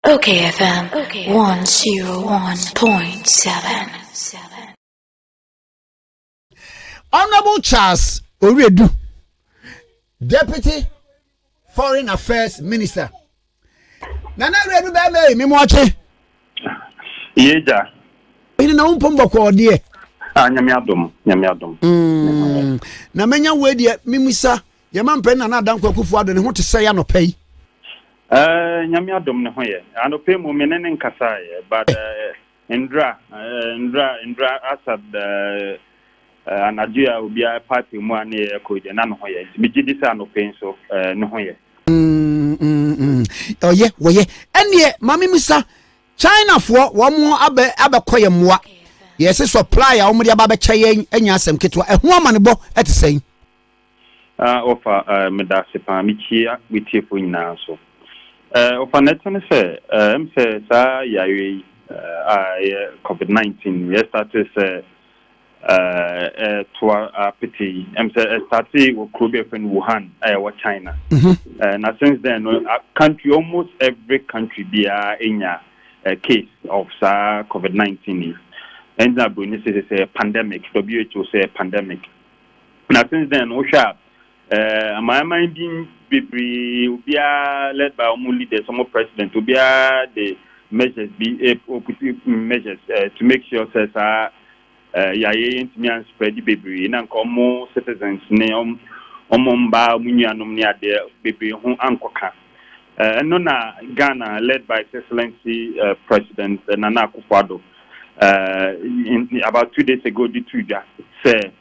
Okay, FM 101.7. Honorable Charles Oredu, Deputy Foreign Affairs Minister. Nana Oredu bebe mi mwache. Yeja. Ini na umpombo kwa odie. Nyami adom. Na menya wedie mimisa. Yama mpeni na nadam kwa Kufuado ni huti saya no pay. Nyami adom ne hoye. Ano pay mu menene nkasa ye, but Indra Asad Nigeria ubia party mu ane ko de na no hoye. Bigidi sa no pay so no hoye. Oye, woye. Enye mami misa China for wo abe koye mwa. Yes, supply a omudi aba be kye enya asem ketwa. Ehu amane bo etisen. Ofa medase pa michia witifo nyina so. Ofa netone se say sa yawe COVID-19 we started say to apeti say started with Kobe in Wuhan China. And since then country almost every country be in a case of COVID-19 and that when say a pandemic, WHO say pandemic. Now since then my mind being be led by our leaders, some president to be the measures measures to make sure that and spread the baby and more citizens name omomba munyanom ne ade baby ho ankoka no na Ghana led by His Excellency President Nana Akufo-Addo about 2 days ago the Twitter say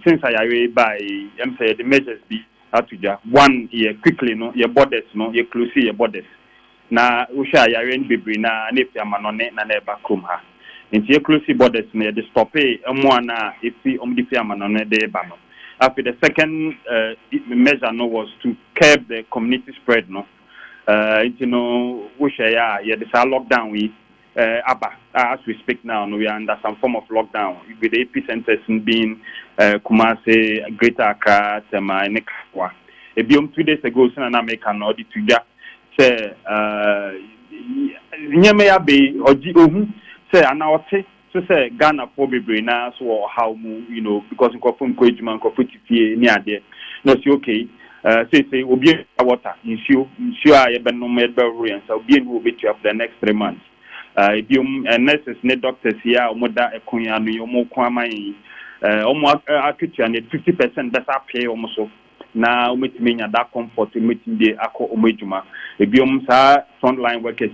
since I by say the measures be atuja one year quickly no your borders no your close your borders na usha ya ren bebre na nefi amanone na na ba krom ha nti your close borders na the stop emo na efi omdifi amanone de ba no after the second measure no was to curb the community spread no usha ya the lockdown we as we speak now, we are under some form of lockdown with the epicenters being Kumasi, Greater Accra, Tema, and Nekwa. A 2 days ago, Senator American or the Tuja say, Nyamea Bay or Jigohu say, and our so say Ghana for Brina, so how because in Kofum Kojman, Kofuti, near there. No, see, okay. Say, will be water, ensure I have no medal, and so being will be to the next 3 months. Nurses ne doctors here omoda ekonya no yomo kwamai omo akutua ne 50% better pay omo so na ometimi nya that comfort ometimi de akọ omejuma ebiom sa frontline workers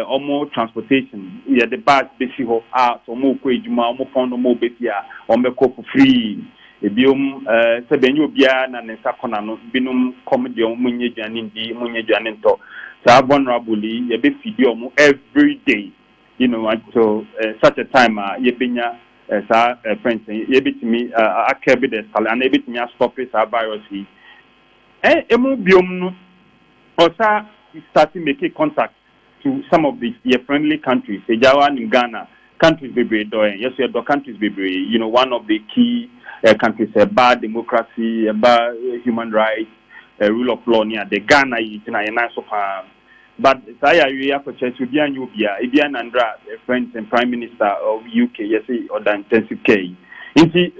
omo transportation ye the bus besi ho so omo kọ ejuma omo pound omo besi a omo kọ for free ebiom se benyo bia na ne sakona no binum comedy omo nyeduane ndi omo nyeduane nto vulnerably you be feed every day, until such a time you be friends you be to me I care be the and able to stop it virus also starting making contact to some of the friendly countries Jawan in Ghana countries be doing yes your countries be one of the key countries about democracy about human rights rule of law near the Ghana in a so but saya we have to be an Ubia, Ibian Andra, friends and Prime Minister of UK, yes, or the intensive K. Inti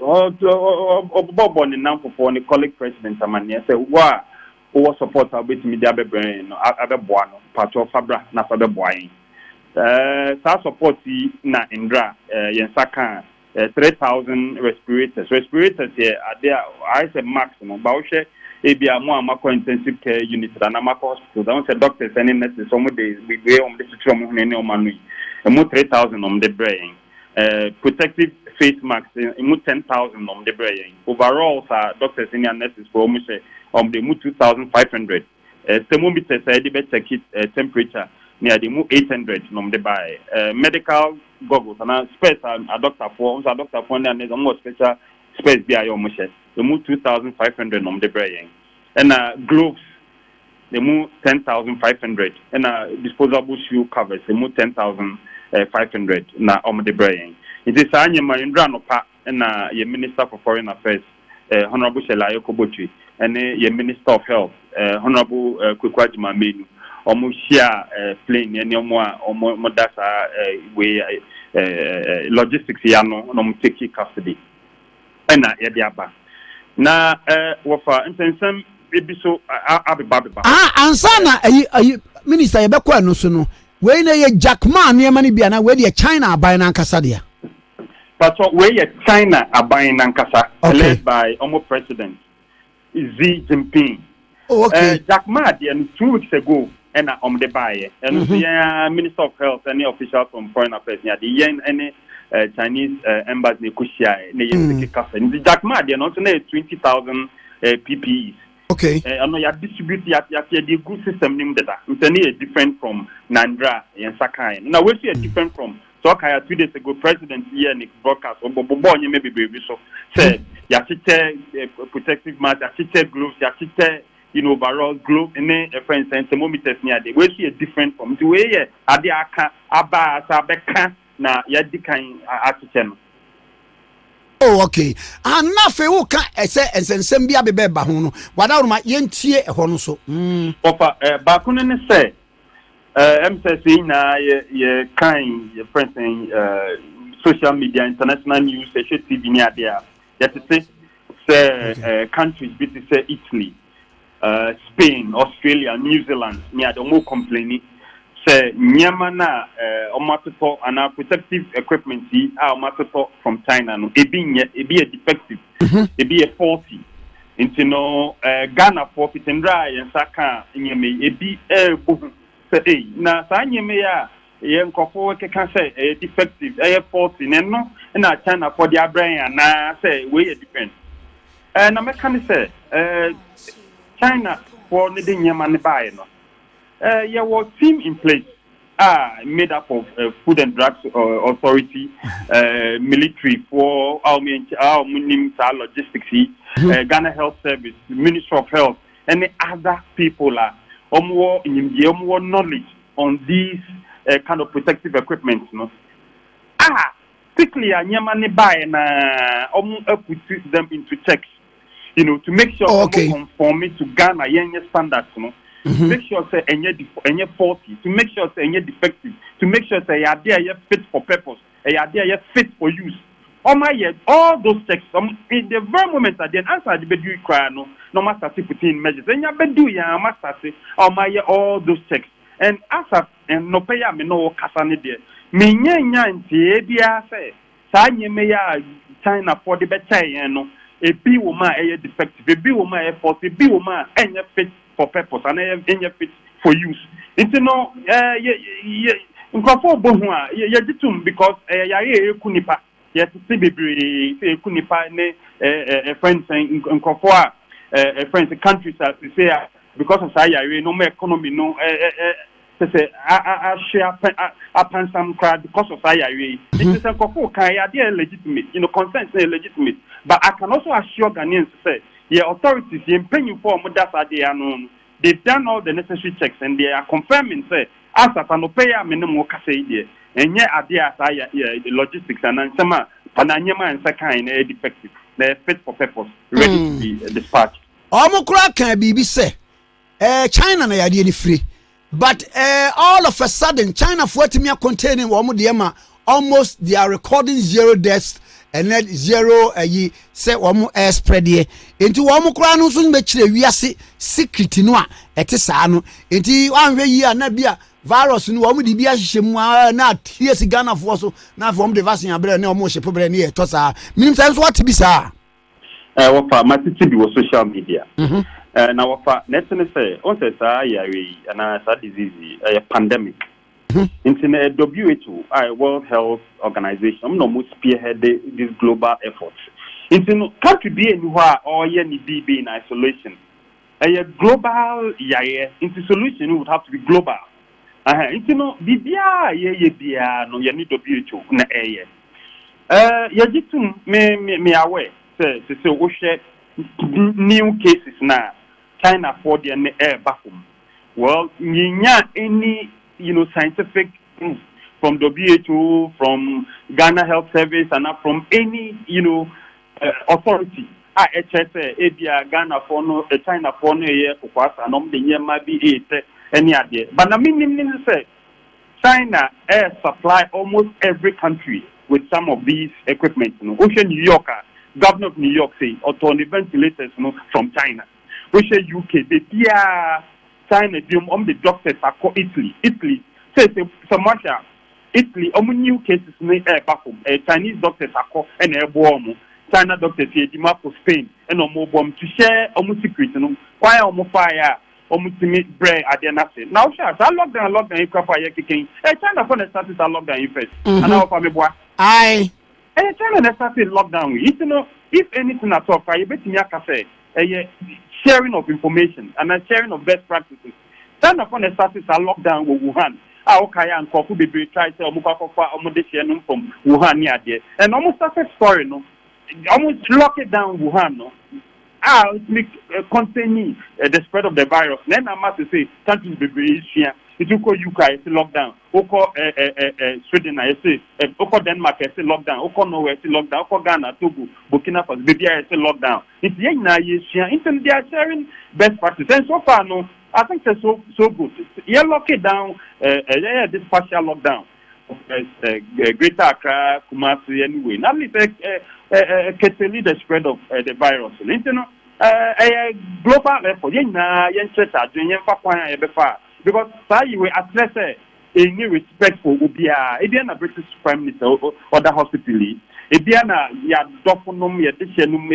Bob on the number for the colleague president Amania say, "Wa, who support our bit media brain, other buano, Pato Fabra, na Faber Boy." Sa support na Indra, Yensaka, 3,000 respirators. Respirators here are there, I say maximum, Baushe. Ebia mo amako intensive care unit na amako hospital don't say doctors and nurses some days we on this from ne o manu e mo 3,000 on the brain protective face masks e mo 10,000 on the brain overall doctors and nurses for almost the mo 2,500 thermometers say dey check it temperature near the mo 800 on the buy medical goggles and space a doctor for and almost special space be ayo mo the move 2,500 on the brain and gloves they move 10,500 and disposable shoe covers they move 10,500 na on the brain. It is Anya Marindra no pa and your Minister for Foreign Affairs Honorable Shelayo Kobotri and your Minister of Health Honorable Kwekwaji Mamenu share plane any more data way logistics ya no take custody na ya dia ba na wofa intensam ebiso abeba ansana ayi minister ye bekwa no so no we na ye Jack Ma ne ma ne bia na we de China aban na nkasa dia but we ye China aban na nkasa led by president Xi Jinping. Oh, okay. Jack Ma there 2 weeks ago and the buyer and the Minister of Health and the officials from Foreign Affairs the yen any Chinese embassy kushia ne yen kasa the Jack Ma there not 20,000 PPEs. Okay. I know you distribute the good system nim data. It's different from Nandra and Sakai. Now we see a different from so 2 days ago President here Nick broadcast or Bobo maybe baby so said ya protective mask, ya gloves, ya overall globe and for instance thermometers near the we see a different from the way ade aka aba sabeka na ya dikan atichen. Oh, okay. And na fe wo ka ese ensensem bia bebe ba ho no wada roma yentie e ho no so ofa ba kuno ne say MCC na ye kind ye present social media international news TV ni ade ya say countries bit say Italy, Spain, Australia, New Zealand near the more complaining say nyamana omatoto and protective equipment from China no e be a defective e be a faulty into no Ghana for pitendra and saka nyame e be say na sa nyame ya ye nkofo ke kan say e defective e faulty no na China for their brain na say we depend na me kan say China for the nyama buy no there was team in place made up of Food and Drugs Authority, military for our logistics, Ghana Health Service, Ministry of Health, and the other people more knowledge on these kind of protective equipment. No? Quickly, Nyamani buy and put them into checks, to make sure they conform to Ghana standards. Make sure say any faulty, to make sure say any defective, to make sure say you fit for purpose, you fit for use. All those checks in the very moment that the answer the bedu cry no master putting measures. And you bedu ya master say all those checks. And as and no pay me no kasane there. Me nya nti bia say sa nyeme China for the better no e bi wo ma defective, e bi wo ma faulty, e bi wo ma any fit for purpose and any fit for use. It's no because kunipa yes kunipa ne friends and friends countries say because of say no more economy no say I share upon some crowd because of say it is a kofo can legitimate consent is legitimate, but I can also assure Ghanaians say authorities they've done all the necessary checks and they are confirming say as a panopeya minimum there and yet the logistics and some pananyama and second defective they fit for purpose ready to be dispatched. Omokura can be say China na yadi ni free but all of a sudden China for me containing almost they are recording 0 deaths and net 0 say air spread here into kura no so be kire wiase secret no a etesa no enti anwe yi na bia virus no di bia hyehyem na tie si Ghana for so na from the vaccine abre na hyepe bre na to sa minim say so what be sa wafa matiti bi wo social media na wafa net say on say sa yare na sa disease pandemic. Internet WHO, World Health Organization, no most spearhead these global efforts. Internet can't be anywhere or any be in isolation. A global into solution would have to be global. Internet BBA no need WHO na yajitum me aware say we share new cases now. China for the air bathroom. Well, any scientific proof from WHO, from Ghana Health Service, and from any, authority. HSA, Abia, Ghana for no, China for no year, and the year might be any idea. But I mean, say China air supply almost every country with some of these equipment. Ocean New York, governor of New York say, or ventilators from China. Ocean UK, the China, the doctors are called Italy. Italy, say some Russia. Italy, new cases back home. Chinese doctors are called and airborne. China doctors here, for Spain, and bomb to share secret. Why fire? Bread at the nation. Now, sure, I lockdown, you can fire kicking. China for the status are lockdown first. And now, for me, boy. Aye. China started lockdown. If anything at all, I bet you can say sharing of information and a sharing of best practices. China for the status are lockdown with Wuhan. Okay, and Kofu be try to Mukaka from Wuhan near there. And almost started story, almost lock it down Wuhan, it make containing the spread of the virus. Then I must say, countries be here. It will call UK, it's lockdown. Oko Sweden, I say, Oko Denmark, it's lockdown. Oko Norway, it's lockdown. Oko Ghana, Togo, Burkina Faso, Libya, it's lockdown. It's they are sharing best practices. And so far, I think it's so good. You lock it down, this partial lockdown. Greater Accra, Kumasi, anyway. Not least curtail the spread of the virus. Global effort. Because you were address any respect for Ubia, Ediana British Prime Minister or the hospital. Ediana, ya dofunum, ya dishenum,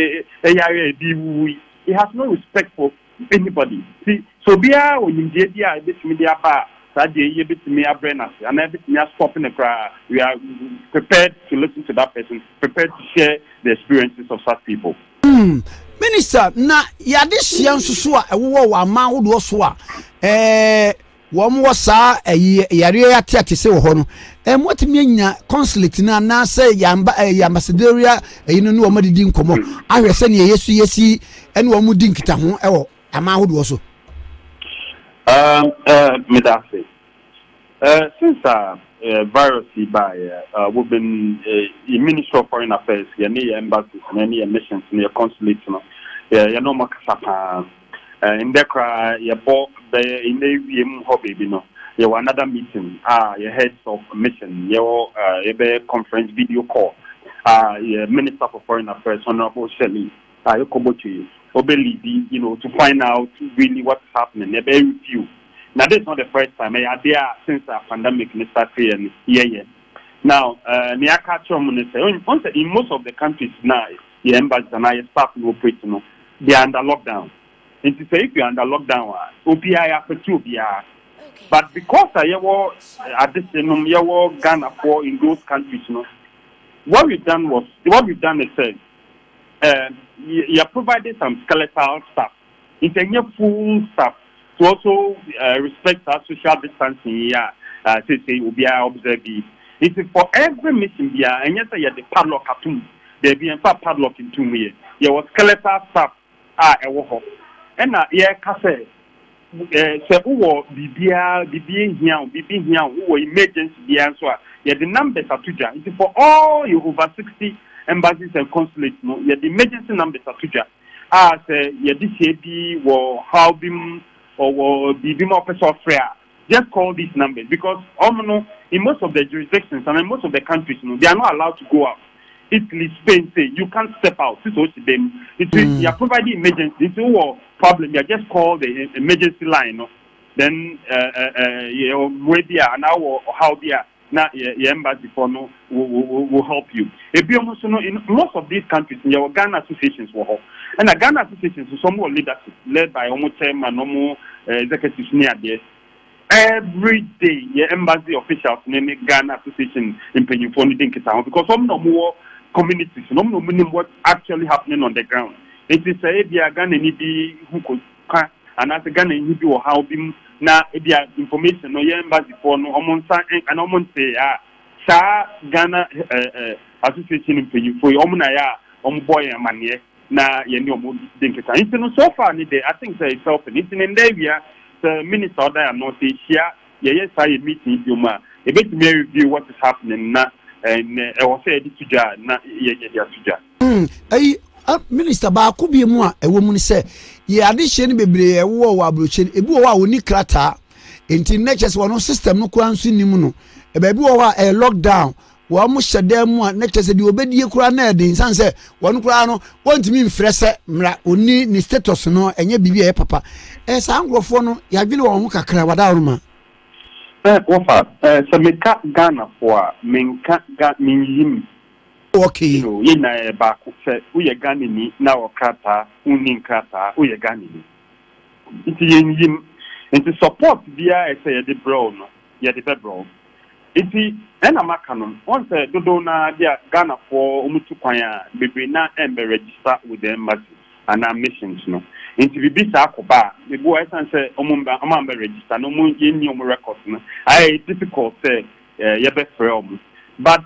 he has no respect for anybody. See, so Bia, when you get this media bar. You bit me a brain and everything else stopping the crowd. We are prepared to listen to that person, prepared to share the experiences of such people. Minister, na ya this young susua a war ma would was wa one was sa a yaria tea se hono. And what mean consulate na say yamba ambassadoria you know what didn't come on. I will send yes and one would dink it a ama would also. Medase. Since virus by we've been in Ministry of Foreign Affairs, any embassies, any missions, any consulates, you know, Makasapa, in Dekra, you bought in the hobby, you know, another meeting, your heads of mission, your conference video call, your Minister for Foreign Affairs, Honorable Shelley, Yokobochi. Obeli, you know, to find out really what's happening. They bear with you. Now, this is not the first time. I are there since the pandemic started here. Now, in most of the countries now, the embassies and I start to operate, they are under lockdown. And to say if you're under lockdown, OPI after 2 BR. But because I was at this Ghana for in those countries, what we've done is you provided some skeletal stuff. It's a full stuff to also respect our social distancing. Say will be observed. It's for every mission. And yes, you have the padlock at 2. There be a padlock in 2 years. You was skeletal stuff. And cafe. Say who be here, who emergency be answer. Yeah, the numbers are too. It's for all you over 60. Embassies and consulates, the emergency numbers are tuja. DCAB or Halbim or BBM officer of prayer. Just call these numbers because in most of the jurisdictions and in most of the countries, they are not allowed to go out. Italy, Spain say you can't step out. You are providing emergency. It's a problem. You just call the emergency line. Then media and our how they are. Now, your embassy for will help you. If you also know, in most of these countries, your Ghana associations will help. And the Ghana associations is some more leadership, led by almost chairman, normal executives near there. Every day, your embassy officials name Ghana association in Penyufoni Dinkitown because some no more communities, no more what's actually happening on the ground. It is a Ghana need who could and as a Ghana need or how be. Na ebia information no ye embassy for no omonsa and omonse Ghana association in Peyu for omuna ya omboy amane na ye ni omo dinketa. It's so far ni I think say itself it's in there the minister there no say here ye say meeting bioma e bet me review what is happening na and I was say tuja na ye tuja. Minister ba ku bi mu a ewo mu ni se ye ade hye ne bebre ewo wa abroche ebi wo a oni krata enti natures wono system no kura nso nimu no e ba bi wo a lockdown wo mo hyedam mu a natures de obedie kura na e de insan se wono kura no wontimi mfrese mra oni ni status no enye bibia e papa sa ngrofo no ya dwele wo ho kakra wada ma Wafa, Sameka Ghana for Menka Gamin. Okay. Yina Baku said, Uya Ganini, now Kata, Unin Kata, Uya Ganini. It's yin and to support via the brown, yet the brown. It's an Amakanon, once a Dodona, dear Ghana for Umutukwaya, Bibrina, and be register with the embassy and our missions. No. Into the bisa akoba the boy say omamba register no mo yeni omo record no I difficult say ye be free but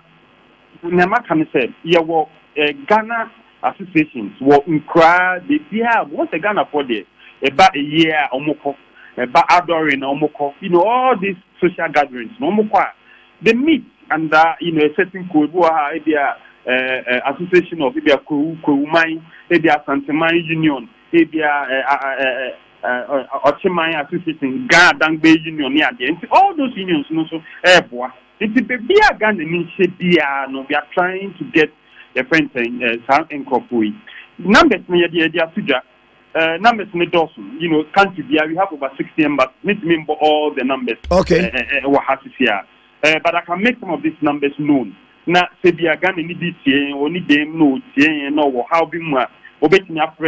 nyama kan say ye wo Ghana associations wo nkra the dia what the Ghana for there about a year omoko about adoring omoko all these social gatherings no omoko they meet under a certain code association of Ibia Kuumai Ibia Santeman Union Ochimai Association, Dangbe Union, all those unions, so airboy. It's a baby Ghana no, we are trying to get the friends South and Kopui. Numbers near the idea to numbers in the Dawson, country we have over 60 members, need to remember all the numbers. Okay. But I can make some of these numbers known. Now, say be a Ghana need this year, or need them no, no, how be more, obey me up.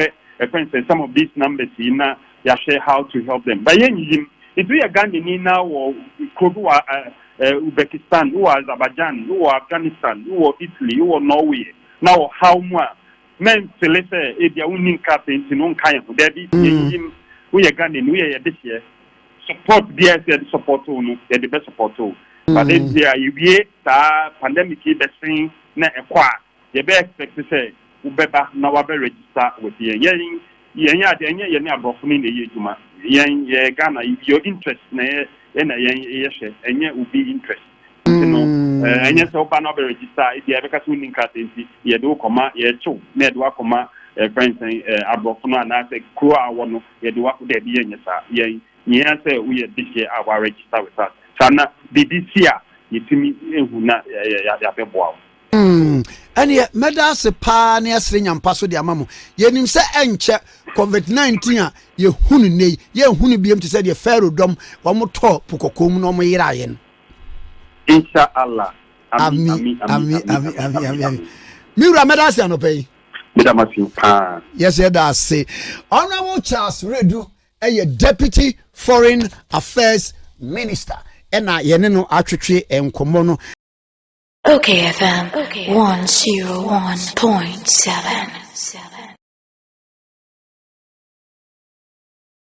Some of these numbers in share how to help them. But if we are Ghanaian now or Uzbekistan, or Azerbaijan, or Afghanistan, or Italy, or Norway, now how more men select if they are winning captains in on kind of Debbie, we are Ghanaian, we are this year. Support the support the best support. But then there are pandemic best thing na acquire. You be expect to say Ubeba na wabe register with the yen abrofuni ne yejuma yen Ghana your interest na yen enye ubi interest enye so ba na be register e dey because we nin card enti ye do koma ye chu na do akoma friends abrofunu na say kro awo no ye do akode dey yen sa yen say we this year our register with us sana BBC a yetimi ehu na ya be boa Any medals a pa near string and pass with the amamu. Yenim say enche COVID-19 ye hunu ne ye hunu biem to say the pharaoh dom one more talk pukokum no mo yirayen. Inshallah. Ami. Mira medals no pay. Yes, that's say. Honorable Charles Redu, a deputy foreign affairs minister. And I yeneno atwetwe enkomo. Okay, FM 101.7.